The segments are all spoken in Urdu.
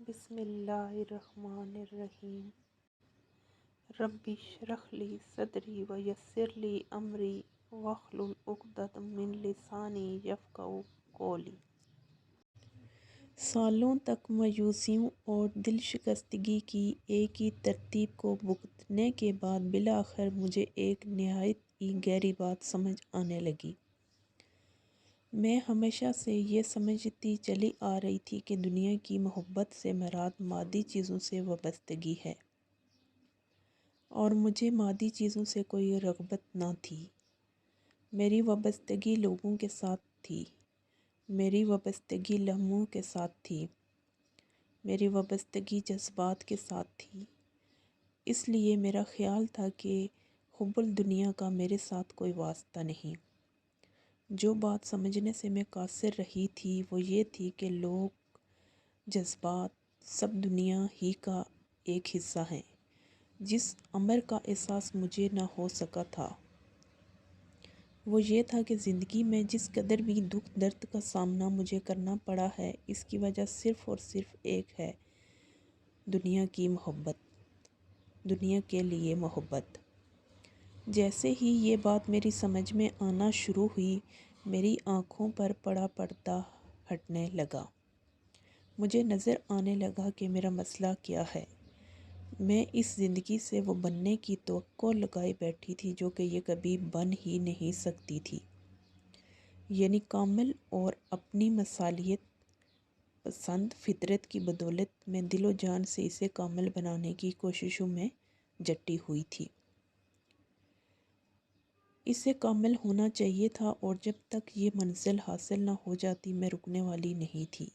بسم اللہ الرحمن الرحیم۔ رب اشرح لی صدری ویسر لی امری واحلل عقدۃ من لسانی یفقہوا قولی۔ سالوں تک مایوسیوں اور دل شکستگی کی ایک ہی ترتیب کو بھگتنے کے بعد بالآخر مجھے ایک نہایت ہی گہری بات سمجھ آنے لگی۔ میں ہمیشہ سے یہ سمجھتی چلی آ رہی تھی کہ دنیا کی محبت سے مراد مادی چیزوں سے وابستگی ہے، اور مجھے مادی چیزوں سے کوئی رغبت نہ تھی۔ میری وابستگی لوگوں کے ساتھ تھی، میری وابستگی لمحوں کے ساتھ تھی، میری وابستگی جذبات کے ساتھ تھی۔ اس لیے میرا خیال تھا کہ حب الدنیا کا میرے ساتھ کوئی واسطہ نہیں۔ جو بات سمجھنے سے میں قاصر رہی تھی وہ یہ تھی کہ لوگ، جذبات، سب دنیا ہی کا ایک حصہ ہیں۔ جس امر کا احساس مجھے نہ ہو سکا تھا وہ یہ تھا کہ زندگی میں جس قدر بھی دکھ درد کا سامنا مجھے کرنا پڑا ہے، اس کی وجہ صرف اور صرف ایک ہے: دنیا کی محبت، دنیا کے لیے محبت۔ جیسے ہی یہ بات میری سمجھ میں آنا شروع ہوئی، میری آنکھوں پر پڑا پردہ ہٹنے لگا۔ مجھے نظر آنے لگا کہ میرا مسئلہ کیا ہے۔ میں اس زندگی سے وہ بننے کی توقع لگائے بیٹھی تھی جو کہ یہ کبھی بن ہی نہیں سکتی تھی، یعنی کامل، اور اپنی مثالیت پسند فطرت کی بدولت میں دل و جان سے اسے کامل بنانے کی کوششوں میں جٹی ہوئی تھی۔ اسے کامل ہونا چاہیے تھا، اور جب تک یہ منزل حاصل نہ ہو جاتی میں رکنے والی نہیں تھی۔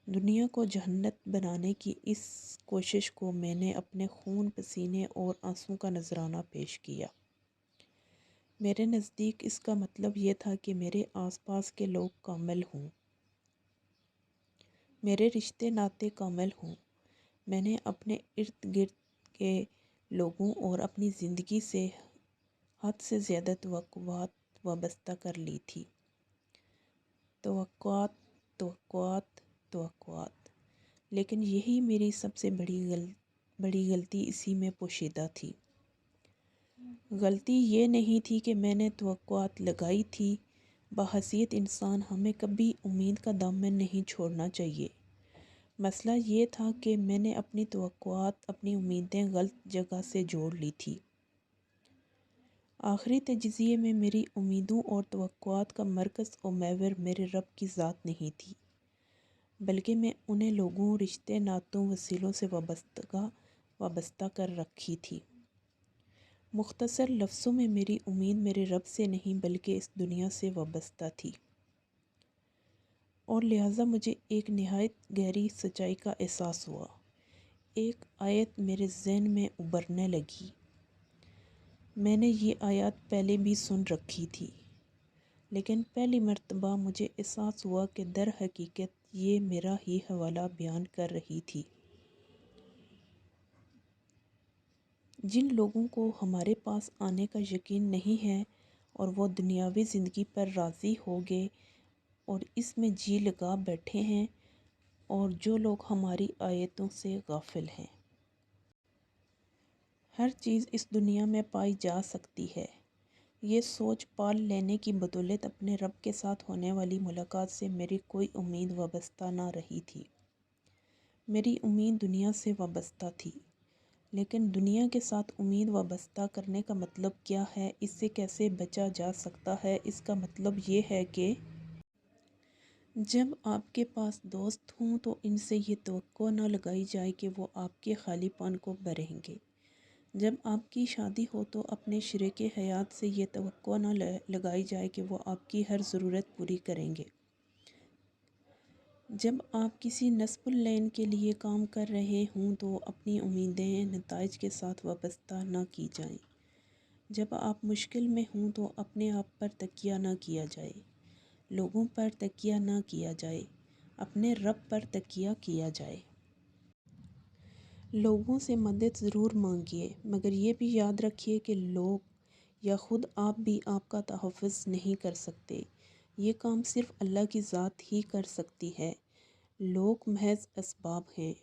دنیا کو جنت بنانے کی اس کوشش کو میں نے اپنے خون، پسینے اور آنسوں کا نذرانہ پیش کیا۔ میرے نزدیک اس کا مطلب یہ تھا کہ میرے آس پاس کے لوگ کامل ہوں، میرے رشتے ناطے کامل ہوں۔ میں نے اپنے ارد گرد کے لوگوں اور اپنی زندگی سے حد سے زیادہ توقعات وابستہ کر لی تھی۔ توقعات، توقعات، توقعات۔ لیکن یہی میری سب سے بڑی غلطی اسی میں پوشیدہ تھی۔ غلطی یہ نہیں تھی کہ میں نے توقعات لگائی تھی۔ بحیثیت انسان ہمیں کبھی امید کا دامن نہیں چھوڑنا چاہیے۔ مسئلہ یہ تھا کہ میں نے اپنی توقعات، اپنی امیدیں غلط جگہ سے جوڑ لی تھی۔ آخری تجزیے میں میری امیدوں اور توقعات کا مرکز و محور میرے رب کی ذات نہیں تھی، بلکہ میں انہیں لوگوں، رشتے ناطوں، وسیلوں سے وابستہ کر رکھی تھی۔ مختصر لفظوں میں میری امید میرے رب سے نہیں بلکہ اس دنیا سے وابستہ تھی، اور لہٰذا مجھے ایک نہایت گہری سچائی کا احساس ہوا۔ ایک آیت میرے ذہن میں ابھرنے لگی۔ میں نے یہ آیات پہلے بھی سن رکھی تھی، لیکن پہلی مرتبہ مجھے احساس ہوا کہ در حقیقت یہ میرا ہی حوالہ بیان کر رہی تھی۔ جن لوگوں کو ہمارے پاس آنے کا یقین نہیں ہے اور وہ دنیاوی زندگی پر راضی ہو گئے اور اس میں جی لگا بیٹھے ہیں، اور جو لوگ ہماری آیتوں سے غافل ہیں۔ ہر چیز اس دنیا میں پائی جا سکتی ہے، یہ سوچ پال لینے کی بدولت اپنے رب کے ساتھ ہونے والی ملاقات سے میری کوئی امید وابستہ نہ رہی تھی۔ میری امید دنیا سے وابستہ تھی، لیکن دنیا کے ساتھ امید وابستہ کرنے کا مطلب کیا ہے؟ اس سے کیسے بچا جا سکتا ہے؟ اس کا مطلب یہ ہے کہ جب آپ کے پاس دوست ہوں تو ان سے یہ توقع نہ لگائی جائے کہ وہ آپ کے خالی پن کو بھریں گے۔ جب آپ کی شادی ہو تو اپنے شریک حیات سے یہ توقع نہ لگائی جائے کہ وہ آپ کی ہر ضرورت پوری کریں گے۔ جب آپ کسی نصب العین کے لیے کام کر رہے ہوں تو اپنی امیدیں نتائج کے ساتھ وابستہ نہ کی جائیں۔ جب آپ مشکل میں ہوں تو اپنے آپ پر تکیہ نہ کیا جائے، لوگوں پر تکیہ نہ کیا جائے، اپنے رب پر تکیہ کیا جائے۔ لوگوں سے مدد ضرور مانگیے، مگر یہ بھی یاد رکھیے کہ لوگ یا خود آپ بھی آپ کا تحفظ نہیں کر سکتے۔ یہ کام صرف اللہ کی ذات ہی کر سکتی ہے۔ لوگ محض اسباب ہیں،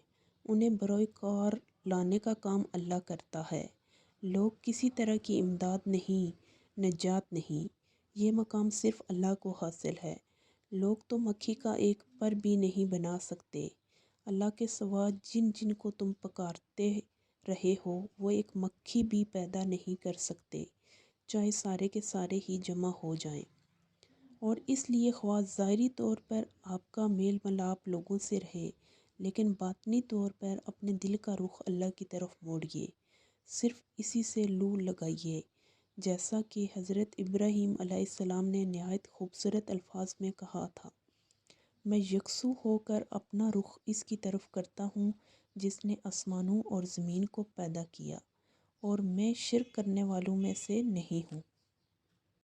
انہیں بروئے کار لانے کا کام اللہ کرتا ہے۔ لوگ کسی طرح کی امداد نہیں، نجات نہیں، یہ مقام صرف اللہ کو حاصل ہے۔ لوگ تو مکھی کا ایک پر بھی نہیں بنا سکتے۔ اللہ کے سوا جن جن کو تم پکارتے رہے ہو وہ ایک مکھی بھی پیدا نہیں کر سکتے، چاہے سارے کے سارے ہی جمع ہو جائیں۔ اور اس لیے خواہ ظاہری طور پر آپ کا میل ملاپ لوگوں سے رہے، لیکن باطنی طور پر اپنے دل کا رخ اللہ کی طرف موڑیے، صرف اسی سے لو لگائیے، جیسا کہ حضرت ابراہیم علیہ السلام نے نہایت خوبصورت الفاظ میں کہا تھا، میں یکسو ہو کر اپنا رخ اس کی طرف کرتا ہوں جس نے آسمانوں اور زمین کو پیدا کیا، اور میں شرک کرنے والوں میں سے نہیں ہوں۔